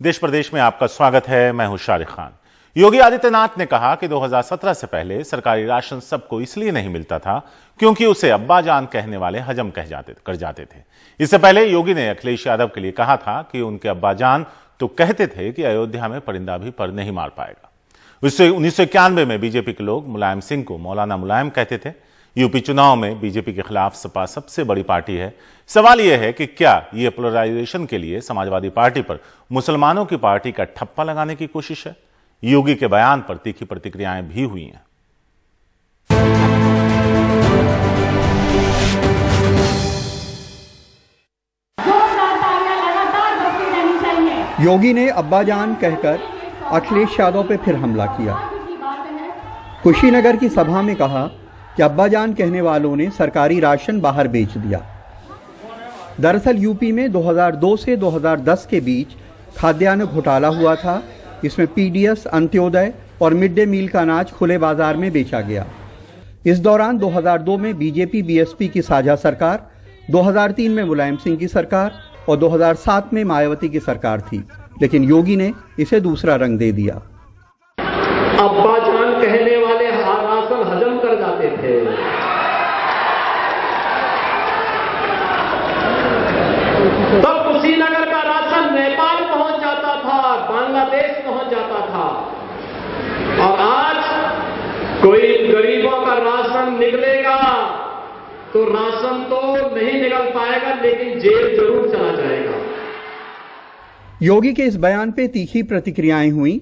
देश प्रदेश में आपका स्वागत है। मैं हूं शारिक खान। योगी आदित्यनाथ ने कहा कि 2017 से पहले सरकारी राशन सबको इसलिए नहीं मिलता था क्योंकि उसे अब्बा जान कहने वाले हजम कर जाते थे। इससे पहले योगी ने अखिलेश यादव के लिए कहा था कि उनके अब्बा जान तो कहते थे कि अयोध्या में परिंदा भी पर नहीं मार पाएगा। 1991 में बीजेपी के लोग मुलायम सिंह को मौलाना मुलायम कहते थे। यूपी चुनाव में बीजेपी के खिलाफ सपा सबसे बड़ी पार्टी है। सवाल यह है कि क्या यह पोलराइजेशन के लिए समाजवादी पार्टी पर मुसलमानों की पार्टी का ठप्पा लगाने की कोशिश है? योगी के बयान पर तीखी प्रतिक्रियाएं भी हुई हैं। योगी ने अब्बाजान कहकर अखिलेश यादव पे फिर हमला किया। कुशीनगर की सभा में कहा कि अब्बाजान कहने वालों ने सरकारी राशन बाहर बेच दिया। दरअसल यूपी में 2002 से 2010 के बीच खाद्यान्न घोटाला हुआ था। इसमें पीडीएस, अंत्योदय और मिड डे मील का अनाज खुले बाजार में बेचा गया। इस दौरान 2002 में बीजेपी बीएसपी की साझा सरकार, 2003 में मुलायम सिंह की सरकार और 2007 में मायावती की सरकार थी, लेकिन योगी ने इसे दूसरा रंग दे दिया। अब्बाजान कहने वाले राशन हजम कर जाते थे। तब कुशीनगर का राशन नेपाल पहुंच जाता था, बांग्लादेश पहुंच जाता था, और आज कोई गरीबों का राशन निकलेगा तो राशन तो नहीं निकल पाएगा, लेकिन जेल जरूर चला जाएगा। योगी के इस बयान पे तीखी प्रतिक्रियाएं हुई।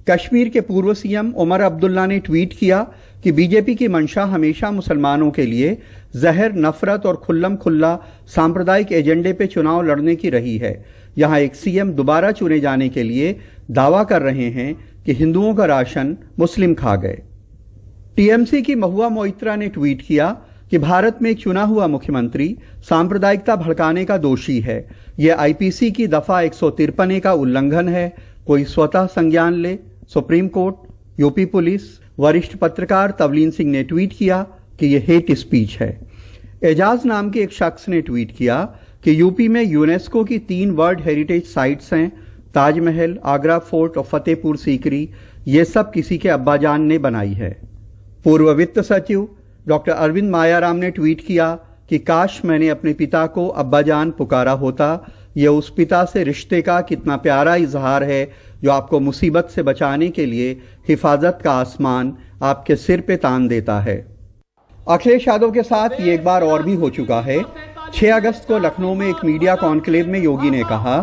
कश्मीर के पूर्व सीएम उमर अब्दुल्ला ने ट्वीट किया कि बीजेपी की मंशा हमेशा मुसलमानों के लिए जहर, नफरत और खुल्लम खुल्ला सांप्रदायिक एजेंडे पे चुनाव लड़ने की रही है। यहां एक सीएम दोबारा चुने जाने के लिए दावा कर रहे हैं कि हिंदुओं का राशन मुस्लिम खा गए। टीएमसी की महुआ मोइत्रा ने ट्वीट किया कि भारत में एक चुना हुआ मुख्यमंत्री सांप्रदायिकता भड़काने का दोषी है। यह आईपीसी की दफा 153 का उल्लंघन है। कोई स्वतः संज्ञान ले। Supreme court, UP police. वरिष्ठ पत्रकार तवलीन सिंह ने ट्वीट किया कि यह हेट स्पीच है। एजाज नाम के एक शख्स ने ट्वीट किया कि यूपी में यूनेस्को की 3 वर्ल्ड हेरिटेज साइट्स हैं, ताजमहल, आगरा फोर्ट और फतेहपुर सीकरी। ये सब किसी के अब्बाजान ने बनाई है। पूर्व वित्त सचिव डॉक्टर अरविंद मायाराम ने ट्वीट किया कि काश मैंने अपने पिता को अब्बाजान पुकारा होता। यह उस पिता से रिश्ते का कितना प्यारा इजहार है जो आपको मुसीबत से बचाने के लिए हिफाजत का आसमान आपके सिर पे तान देता है। अखिलेश यादव के साथ ये एक बार और भी हो चुका है। 6 अगस्त को लखनऊ में एक मीडिया कॉन्क्लेव में योगी ने कहा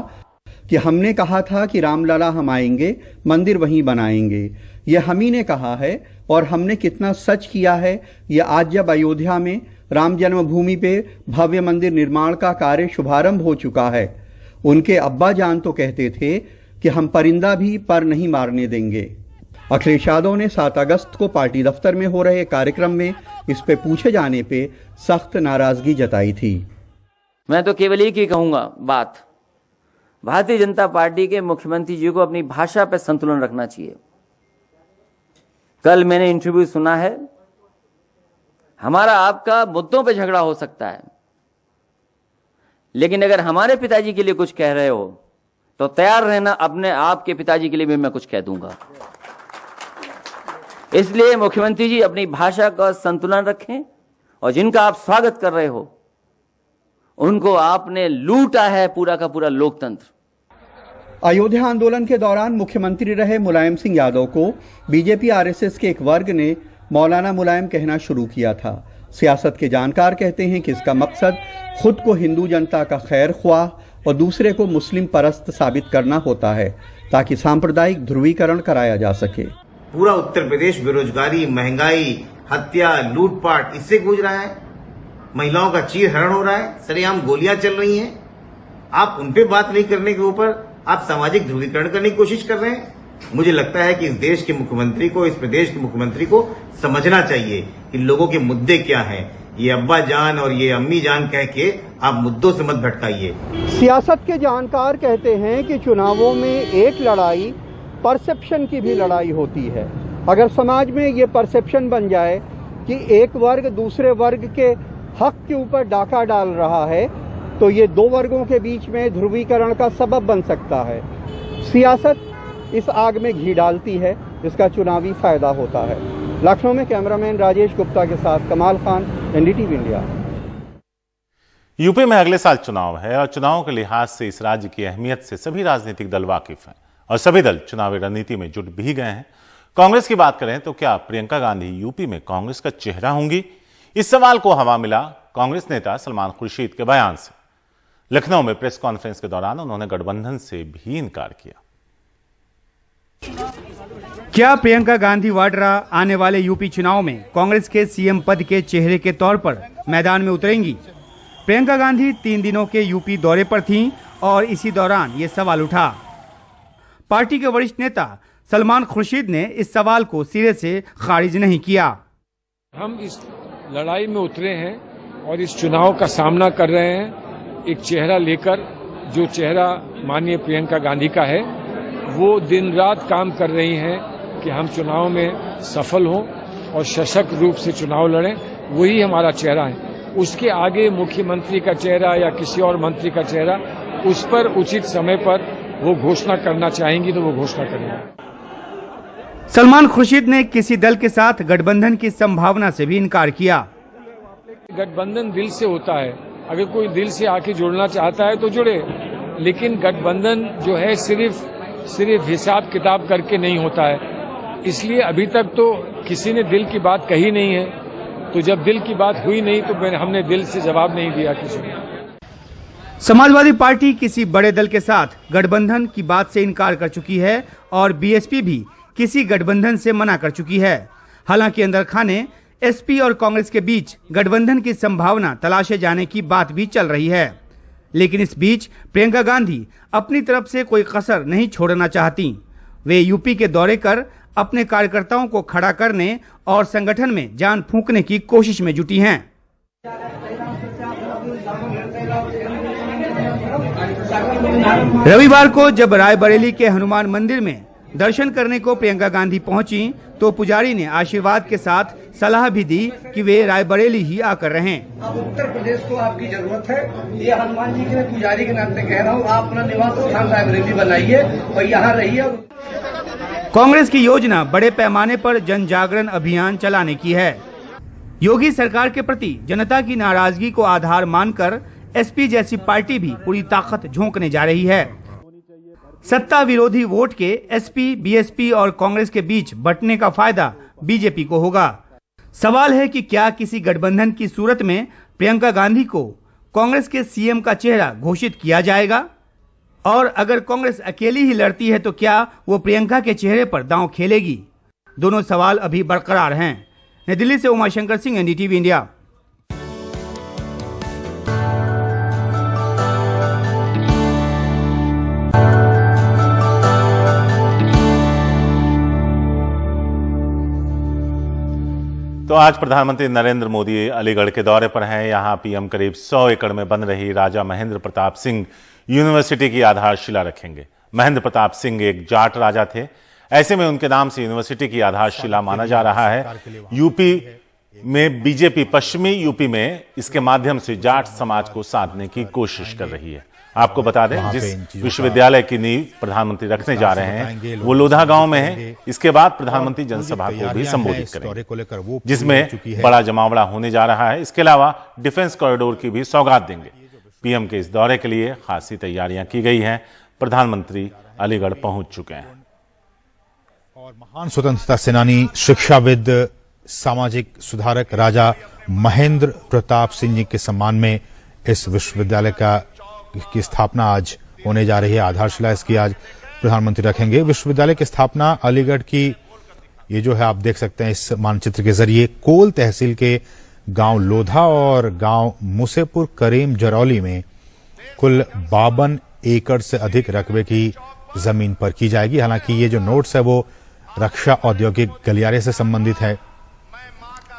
कि हमने कहा था कि रामलला हम आएंगे, मंदिर वहीं बनाएंगे। यह हम ही ने कहा है और हमने कितना सच किया है। यह आज जब अयोध्या में राम जन्मभूमि पे भव्य मंदिर निर्माण का कार्य शुभारंभ हो चुका है। उनके अब्बा जान तो कहते थे कि हम परिंदा भी पर नहीं मारने देंगे। अखिलेश यादव ने 7 अगस्त को पार्टी दफ्तर में हो रहे कार्यक्रम में इस पे पूछे जाने पे सख्त नाराजगी जताई थी। मैं तो केवल एक ही कहूंगा बात, भारतीय जनता पार्टी के मुख्यमंत्री जी को अपनी भाषा पर संतुलन रखना चाहिए। कल मैंने इंटरव्यू सुना है, हमारा आपका मुद्दों पे झगड़ा हो सकता है, लेकिन अगर हमारे पिताजी के लिए कुछ कह रहे हो तो तैयार रहना अपने आप के पिताजी के लिए भी मैं कुछ कह दूंगा। इसलिए मुख्यमंत्री जी अपनी भाषा का संतुलन रखें, और जिनका आप स्वागत कर रहे हो उनको आपने लूटा है पूरा का पूरा लोकतंत्र। अयोध्या आंदोलन के दौरान मुख्यमंत्री रहे मुलायम सिंह यादव को बीजेपी आरएसएस के एक वर्ग ने मौलाना मुलायम कहना शुरू किया था। सियासत के जानकार कहते हैं कि इसका मकसद खुद को हिंदू जनता का खैर ख्वाह और दूसरे को मुस्लिम परस्त साबित करना होता है, ताकि सांप्रदायिक ध्रुवीकरण कराया जा सके। पूरा उत्तर प्रदेश बेरोजगारी, महंगाई, हत्या, लूटपाट इससे गूंज रहा है। महिलाओं का चीरहरण हो रहा है, सरेआम गोलियां चल रही हैं। आप उन पे बात नहीं करने के ऊपर आप सामाजिक ध्रुवीकरण करने की कोशिश कर रहे हैं। मुझे लगता है कि इस देश के मुख्यमंत्री को, इस प्रदेश के मुख्यमंत्री को समझना चाहिए कि लोगों के मुद्दे क्या हैं। ये अब्बा जान और ये अम्मी जान कह के आप मुद्दों से मत भटकाइए। सियासत के जानकार कहते हैं कि चुनावों में एक लड़ाई परसेप्शन की भी लड़ाई होती है। अगर समाज में ये परसेप्शन बन जाए कि एक वर्ग दूसरे वर्ग के हक के ऊपर डाका डाल रहा है, तो ये 2 वर्गों के बीच में ध्रुवीकरण का सबब बन सकता है। सियासत इस आग में घी डालती है जिसका चुनावी फायदा होता है। लखनऊ में कैमरामैन राजेश गुप्ता के साथ कमाल खान, एनडीटीवी इंडिया। यूपी में अगले साल चुनाव है और चुनावों के लिहाज से इस राज्य की अहमियत से सभी राजनीतिक दल वाकिफ हैं और सभी दल चुनावी रणनीति में जुट भी गए हैं। कांग्रेस की बात करें तो क्या प्रियंका गांधी यूपी में कांग्रेस का चेहरा होंगी? इस सवाल को हवा मिला कांग्रेस नेता सलमान खुर्शीद के बयान से। लखनऊ में प्रेस कॉन्फ्रेंस के दौरान उन्होंने गठबंधन से भी इनकार किया। क्या प्रियंका गांधी वाड्रा आने वाले यूपी चुनाव में कांग्रेस के सीएम पद के चेहरे के तौर पर मैदान में उतरेंगी? प्रियंका गांधी 3 दिनों के यूपी दौरे पर थीं और इसी दौरान ये सवाल उठा। पार्टी के वरिष्ठ नेता सलमान खुर्शीद ने इस सवाल को सिरे से खारिज नहीं किया। हम इस लड़ाई में उतरे हैं और इस चुनाव का सामना कर रहे हैं एक चेहरा लेकर, जो चेहरा माननीय प्रियंका गांधी का है। वो दिन रात काम कर रही हैं कि हम चुनाव में सफल हों और सशक्त रूप से चुनाव लड़ें। वही हमारा चेहरा है। उसके आगे मुख्यमंत्री का चेहरा या किसी और मंत्री का चेहरा, उस पर उचित समय पर वो घोषणा करना चाहेंगी तो वो घोषणा करेंगे। सलमान खुर्शीद ने किसी दल के साथ गठबंधन की संभावना से भी इनकार किया। गठबंधन दिल से होता है। अगर कोई दिल से आके जुड़ना चाहता है तो जुड़े, लेकिन गठबंधन जो है सिर्फ हिसाब किताब करके नहीं होता है। इसलिए अभी तक तो किसी ने दिल की बात कही नहीं है। तो जब दिल की बात हुई नहीं तो हमने दिल से जवाब नहीं दिया किसी को। समाजवादी पार्टी किसी बड़े दल के साथ गठबंधन की बात से इनकार कर चुकी है और बीएसपी भी किसी गठबंधन से मना कर चुकी है। हालांकि अंदर खाने एसपी और कांग्रेस के बीच गठबंधन की संभावना तलाशे जाने की बात भी चल रही है। लेकिन इस बीच प्रियंका गांधी अपनी तरफ से कोई कसर नहीं छोड़ना चाहती। वे यूपी के दौरे कर अपने कार्यकर्ताओं को खड़ा करने और संगठन में जान फूंकने की कोशिश में जुटी हैं। रविवार को जब रायबरेली के हनुमान मंदिर में दर्शन करने को प्रियंका गांधी पहुंची तो पुजारी ने आशीर्वाद के साथ सलाह भी दी कि वे रायबरेली ही आकर रहें। अब उत्तर प्रदेश को आपकी जरूरत है। ये हनुमान जी के पुजारी के नाते कह रहा हूँ, आप अपना निवास स्थान रायबरेली बनाइए और यहाँ रहिए। कांग्रेस की योजना बड़े पैमाने पर जन जागरण अभियान चलाने की है। योगी सरकार के प्रति जनता की नाराजगी को आधार मानकर एसपी जैसी पार्टी भी पूरी ताकत झोंकने जा रही है। सत्ता विरोधी वोट के एसपी, बीएसपी और कांग्रेस के बीच बंटने का फायदा बीजेपी को होगा। सवाल है कि क्या किसी गठबंधन की सूरत में प्रियंका गांधी को कांग्रेस के सीएम का चेहरा घोषित किया जाएगा? और अगर कांग्रेस अकेली ही लड़ती है तो क्या वो प्रियंका के चेहरे पर दांव खेलेगी? दोनों सवाल अभी बरकरार हैं। नई दिल्ली से उमाशंकर सिंह, एनडीटीवी इंडिया। तो आज प्रधानमंत्री नरेंद्र मोदी अलीगढ़ के दौरे पर हैं। यहां पीएम करीब 100 एकड़ में बन रही राजा महेंद्र प्रताप सिंह यूनिवर्सिटी की आधारशिला रखेंगे। महेंद्र प्रताप सिंह एक जाट राजा थे। ऐसे में उनके नाम से यूनिवर्सिटी की आधारशिला माना जा रहा है। यूपी में बीजेपी पश्चिमी यूपी में इसके माध्यम से जाट समाज को साधने की कोशिश कर रही है। आपको बता दें, जिस विश्वविद्यालय की नींव प्रधानमंत्री रखने जा रहे हैं वो लोधा गांव में है। इसके बाद प्रधानमंत्री जनसभा को भी संबोधित करेंगे, जिसमें बड़ा जमावड़ा होने जा रहा है। इसके अलावा डिफेंस कॉरिडोर की भी सौगात देंगे। पीएम के इस दौरे के लिए खासी तैयारियां की गई हैं। प्रधानमंत्री अलीगढ़ पहुंच चुके हैं। और महान स्वतंत्रता सेनानी, शिक्षाविद, सामाजिक सुधारक राजा महेंद्र प्रताप सिंह जी के सम्मान में इस विश्वविद्यालय की स्थापना आज होने जा रही है। आधारशिला इसकी आज प्रधानमंत्री रखेंगे। विश्वविद्यालय की स्थापना अलीगढ़ की, ये जो है आप देख सकते हैं इस मानचित्र के जरिए, कोल तहसील के गांव लोधा और गांव मुसेपुर करीम जरौली में कुल 52 एकड़ से अधिक रकबे की जमीन पर की जाएगी। हालांकि ये जो नोट्स है वो रक्षा औद्योगिक गलियारे से संबंधित है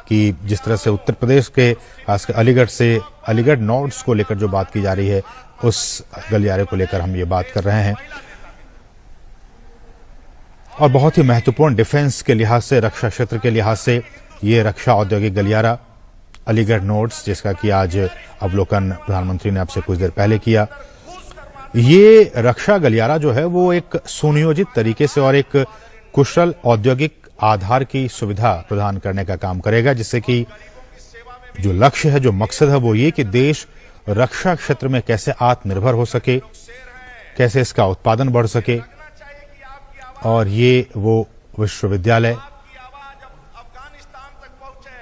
कि जिस तरह से उत्तर प्रदेश के खासकर अलीगढ़ से अलीगढ़ नोट्स को लेकर जो बात की जा रही है उस गलियारे को लेकर हम ये बात कर रहे हैं। और बहुत ही महत्वपूर्ण डिफेंस के लिहाज से, रक्षा क्षेत्र के लिहाज से ये रक्षा औद्योगिक गलियारा अलीगढ़ नोट्स, जिसका कि आज अवलोकन प्रधानमंत्री ने आपसे कुछ देर पहले किया, ये रक्षा गलियारा जो है वो एक सुनियोजित तरीके से और एक कुशल औद्योगिक आधार की सुविधा प्रदान करने का काम करेगा, जिससे कि जो लक्ष्य है, जो मकसद है वो ये कि देश रक्षा क्षेत्र में कैसे आत्मनिर्भर हो सके, कैसे इसका उत्पादन बढ़ सके। और ये वो विश्वविद्यालय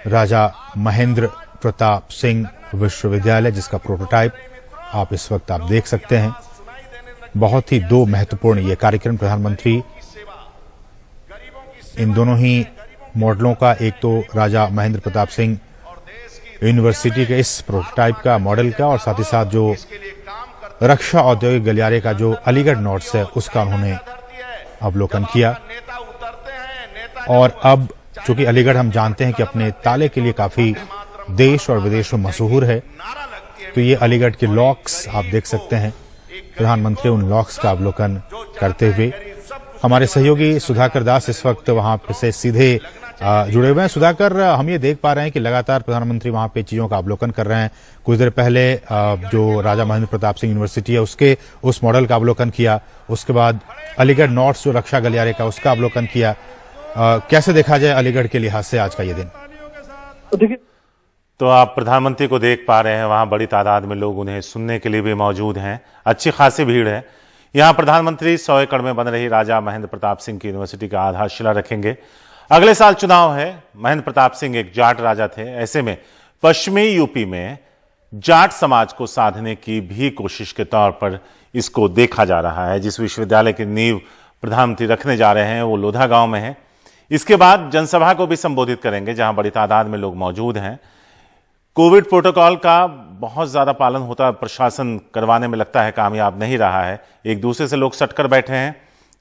राजा महेंद्र प्रताप सिंह विश्वविद्यालय, जिसका प्रोटोटाइप आप इस वक्त आप देख सकते हैं। बहुत ही दो महत्वपूर्ण ये कार्यक्रम प्रधानमंत्री इन दोनों ही मॉडलों का, एक तो राजा महेंद्र प्रताप सिंह यूनिवर्सिटी के इस प्रोटोटाइप का, मॉडल का, और साथ ही साथ जो रक्षा औद्योगिक गलियारे का जो अलीगढ़ नोट्स है उसका उन्होंने अवलोकन किया। और अब चूंकि अलीगढ़ हम जानते हैं कि अपने ताले के लिए काफी देश और विदेश में मशहूर है, तो ये अलीगढ़ के लॉक्स आप देख सकते हैं। प्रधानमंत्री उन लॉक्स का अवलोकन करते हुए, हमारे सहयोगी सुधाकर दास इस वक्त वहां से सीधे जुड़े हुए हैं। सुधाकर, हम ये देख पा रहे हैं कि लगातार प्रधानमंत्री वहां पे चीजों का अवलोकन कर रहे हैं। कुछ देर पहले जो राजा महेंद्र प्रताप सिंह यूनिवर्सिटी है उसके उस मॉडल का अवलोकन किया, उसके बाद अलीगढ़ नोट्स जो रक्षा गलियारे का उसका अवलोकन किया। कैसे देखा जाए अलीगढ़ के लिहाज से आज का ये दिन? तो आप प्रधानमंत्री को देख पा रहे हैं, वहां बड़ी तादाद में लोग उन्हें सुनने के लिए भी मौजूद हैं, अच्छी खासी भीड़ है। यहां प्रधानमंत्री 100 एकड़ में बन रही राजा महेंद्र प्रताप सिंह की यूनिवर्सिटी का आधारशिला रखेंगे। अगले साल चुनाव है। महेंद्र प्रताप सिंह एक जाट राजा थे, ऐसे में पश्चिमी यूपी में जाट समाज को साधने की भी कोशिश के तौर पर इसको देखा जा रहा है। जिस विश्वविद्यालय की नींव प्रधानमंत्री रखने जा रहे हैं वो लोधा गांव में है। इसके बाद जनसभा को भी संबोधित करेंगे, जहां बड़ी तादाद में लोग मौजूद हैं। कोविड प्रोटोकॉल का बहुत ज्यादा पालन होता है, प्रशासन करवाने में लगता है कामयाब नहीं रहा है। एक दूसरे से लोग सटकर बैठे हैं,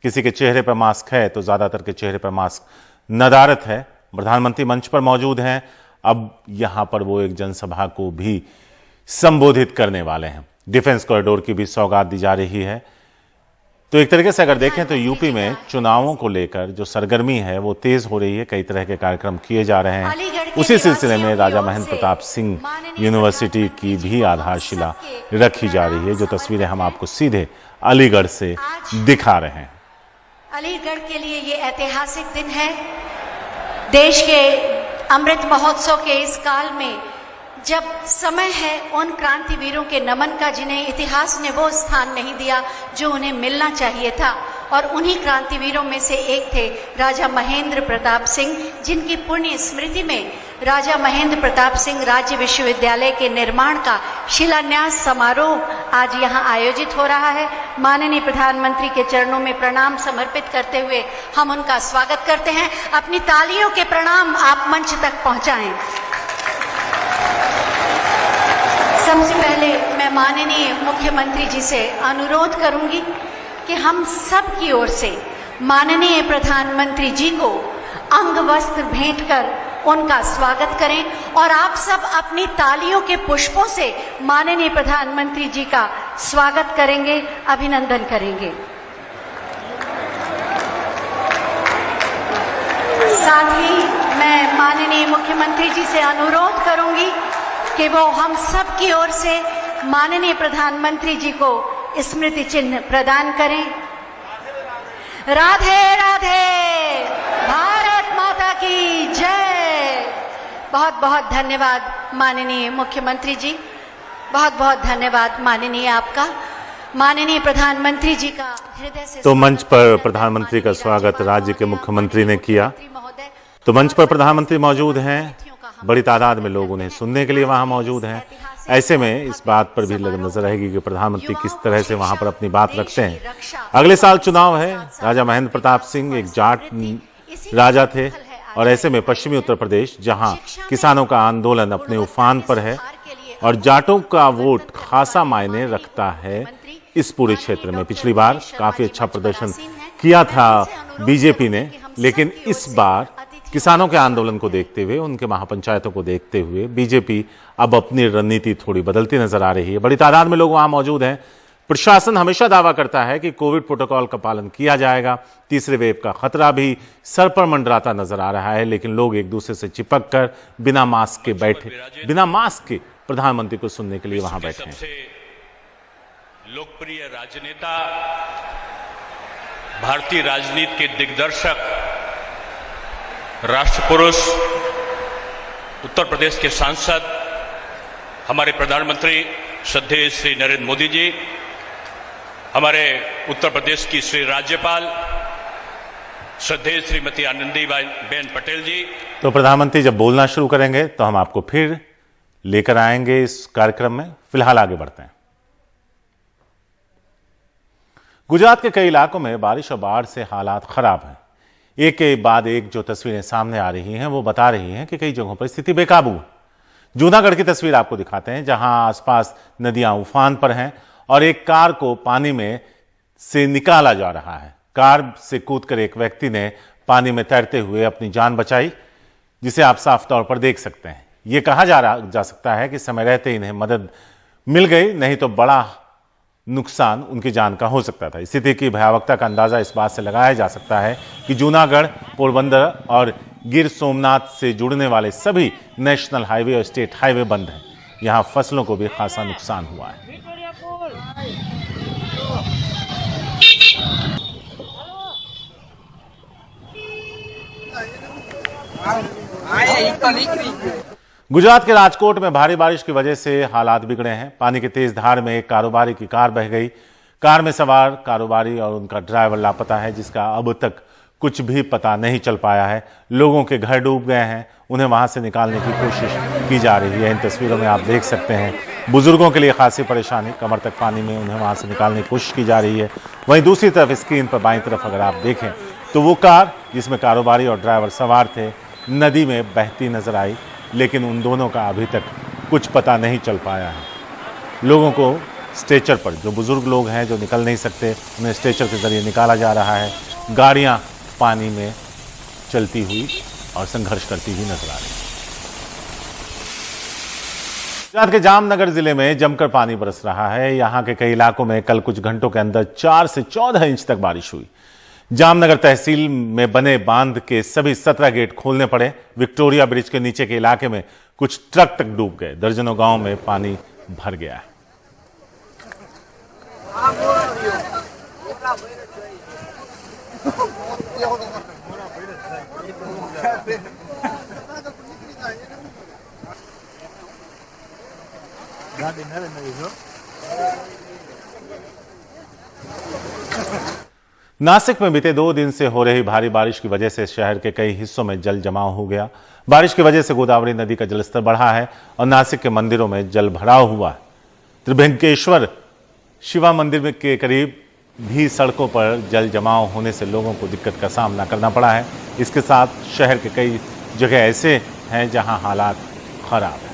किसी के चेहरे पर मास्क है तो ज्यादातर के चेहरे पर मास्क नदारत है। प्रधानमंत्री मंच पर मौजूद हैं, अब यहां पर वो एक जनसभा को भी संबोधित करने वाले हैं। डिफेंस कॉरिडोर की भी सौगात दी जा रही है। तो एक तरीके से अगर देखें तो यूपी में चुनावों को लेकर जो सरगर्मी है वो तेज हो रही है, कई तरह के कार्यक्रम किए जा रहे हैं। उसी सिलसिले में राजा महेंद्र प्रताप सिंह यूनिवर्सिटी की भी आधारशिला रखी जा रही है, जो तस्वीरें हम आपको सीधे अलीगढ़ से दिखा रहे हैं। अलीगढ़ के लिए ये ऐतिहासिक दिन है। देश के अमृत महोत्सव के इस काल में जब समय है उन क्रांतिवीरों के नमन का, जिन्हें इतिहास ने वो स्थान नहीं दिया जो उन्हें मिलना चाहिए था, और उन्हीं क्रांतिवीरों में से एक थे राजा महेंद्र प्रताप सिंह, जिनकी पुण्य स्मृति में राजा महेंद्र प्रताप सिंह राज्य विश्वविद्यालय के निर्माण का शिलान्यास समारोह आज यहाँ आयोजित हो रहा है। माननीय प्रधानमंत्री के चरणों में प्रणाम समर्पित करते हुए हम उनका स्वागत करते हैं। अपनी तालियों के प्रणाम आप मंच तक पहुंचाएं। सबसे पहले मैं माननीय मुख्यमंत्री जी से अनुरोध करूंगी कि हम सब की ओर से माननीय प्रधानमंत्री जी को अंग वस्त्र भेंट कर उनका स्वागत करें, और आप सब अपनी तालियों के पुष्पों से माननीय प्रधानमंत्री जी का स्वागत करेंगे, अभिनंदन करेंगे। साथ ही मैं माननीय मुख्यमंत्री जी से अनुरोध करूंगी कि वो हम सब की ओर से माननीय प्रधानमंत्री जी को स्मृति चिन्ह प्रदान करें। राधे राधे, भारत माता की जय। बहुत बहुत धन्यवाद माननीय मुख्यमंत्री जी, बहुत बहुत धन्यवाद माननीय आपका। माननीय प्रधानमंत्री जी का हृदय से तो मंच पर प्रधानमंत्री का स्वागत राज्य के मुख्यमंत्री ने किया। तो मंच पर प्रधानमंत्री मौजूद हैं, बड़ी तादाद में लोग उन्हें सुनने के लिए वहां मौजूद हैं। ऐसे में इस बात पर भी नजर रहेगी कि प्रधानमंत्री किस तरह से वहां पर अपनी बात रखते हैं। अगले साल चुनाव है। राजा महेंद्र प्रताप सिंह एक जाट राजा थे, और ऐसे में पश्चिमी उत्तर प्रदेश, जहां किसानों का आंदोलन अपने उफान पर है और जाटों का वोट खासा मायने रखता है इस पूरे क्षेत्र में। पिछली बार काफी अच्छा प्रदर्शन किया था बीजेपी ने, लेकिन इस बार किसानों के आंदोलन को देखते हुए, उनके महापंचायतों को देखते हुए बीजेपी अब अपनी रणनीति थोड़ी बदलती नजर आ रही है। बड़ी तादाद में लोग वहां मौजूद हैं। प्रशासन हमेशा दावा करता है कि कोविड प्रोटोकॉल का पालन किया जाएगा। तीसरे वेव का खतरा भी सर पर मंडराता नजर आ रहा है, लेकिन लोग एक दूसरे से चिपक कर बिना मास्क के प्रधानमंत्री को सुनने के लिए वहां बैठे हैं। लोकप्रिय राजनेता, भारतीय राजनीति के दिग्दर्शक, राष्ट्रपुरुष, उत्तर प्रदेश के सांसद, हमारे प्रधानमंत्री श्रद्धेय श्री नरेंद्र मोदी जी, हमारे उत्तर प्रदेश की श्री राज्यपाल श्रद्धेय श्रीमती आनंदीबेन पटेल जी। तो प्रधानमंत्री जब बोलना शुरू करेंगे तो हम आपको फिर लेकर आएंगे इस कार्यक्रम में। फिलहाल आगे बढ़ते हैं। गुजरात के कई इलाकों में बारिश और बाढ़ से हालात खराब हैं। एक के बाद एक जो तस्वीरें सामने आ रही हैं वो बता रही हैं कि कई जगहों पर स्थिति बेकाबू है। जूनागढ़ की तस्वीर आपको दिखाते हैं, जहां आसपास नदियां उफान पर हैं और एक कार को पानी में से निकाला जा रहा है। कार से कूदकर एक व्यक्ति ने पानी में तैरते हुए अपनी जान बचाई, जिसे आप साफ तौर पर देख सकते हैं। यह कहा जा सकता है कि समय रहते इन्हें मदद मिल गई, नहीं तो बड़ा नुकसान उनकी जान का हो सकता था। स्थिति की भयावहता का अंदाजा इस बात से लगाया जा सकता है कि जूनागढ़, पोरबंदर और गिर सोमनाथ से जुड़ने वाले सभी नेशनल हाईवे और स्टेट हाईवे बंद हैं। यहां फसलों को भी खासा नुकसान हुआ है। गुजरात के राजकोट में भारी बारिश की वजह से हालात बिगड़े हैं। पानी की तेज धार में एक कारोबारी की कार बह गई। कार में सवार कारोबारी और उनका ड्राइवर लापता है, जिसका अब तक कुछ भी पता नहीं चल पाया है। लोगों के घर डूब गए हैं, उन्हें वहां से निकालने की कोशिश की जा रही है। इन तस्वीरों में आप देख सकते हैं बुजुर्गों के लिए खासी परेशानी, कमर तक पानी में उन्हें वहां से निकालने की कोशिश की जा रही है। वहीं दूसरी तरफ स्क्रीन पर बाईं तरफ अगर आप देखें तो वो कार जिसमें कारोबारी और ड्राइवर सवार थे नदी में बहती नजर आई, लेकिन उन दोनों का अभी तक कुछ पता नहीं चल पाया है। लोगों को स्ट्रेचर पर, जो बुजुर्ग लोग हैं जो निकल नहीं सकते, उन्हें स्ट्रेचर के जरिए निकाला जा रहा है। गाड़ियां पानी में चलती हुई और संघर्ष करती हुई नजर आ रही है। गुजरात के जामनगर जिले में जमकर पानी बरस रहा है। यहां के कई इलाकों में कल कुछ घंटों के अंदर 4 से 14 इंच तक बारिश हुई। जामनगर तहसील में बने बांध के सभी 17 गेट खोलने पड़े। विक्टोरिया ब्रिज के नीचे के इलाके में कुछ ट्रक तक डूब गए। दर्जनों गांव में पानी भर गया है। नासिक में बीते 2 दिन से हो रही भारी बारिश की वजह से शहर के कई हिस्सों में जल जमाव हो गया। बारिश की वजह से गोदावरी नदी का जलस्तर बढ़ा है और नासिक के मंदिरों में जल भराव हुआ है। त्रिभंकेश्वर शिवा मंदिर के करीब भी सड़कों पर जल जमाव होने से लोगों को दिक्कत का सामना करना पड़ा है। इसके साथ शहर के कई जगह ऐसे हैं जहां हालात खराब है।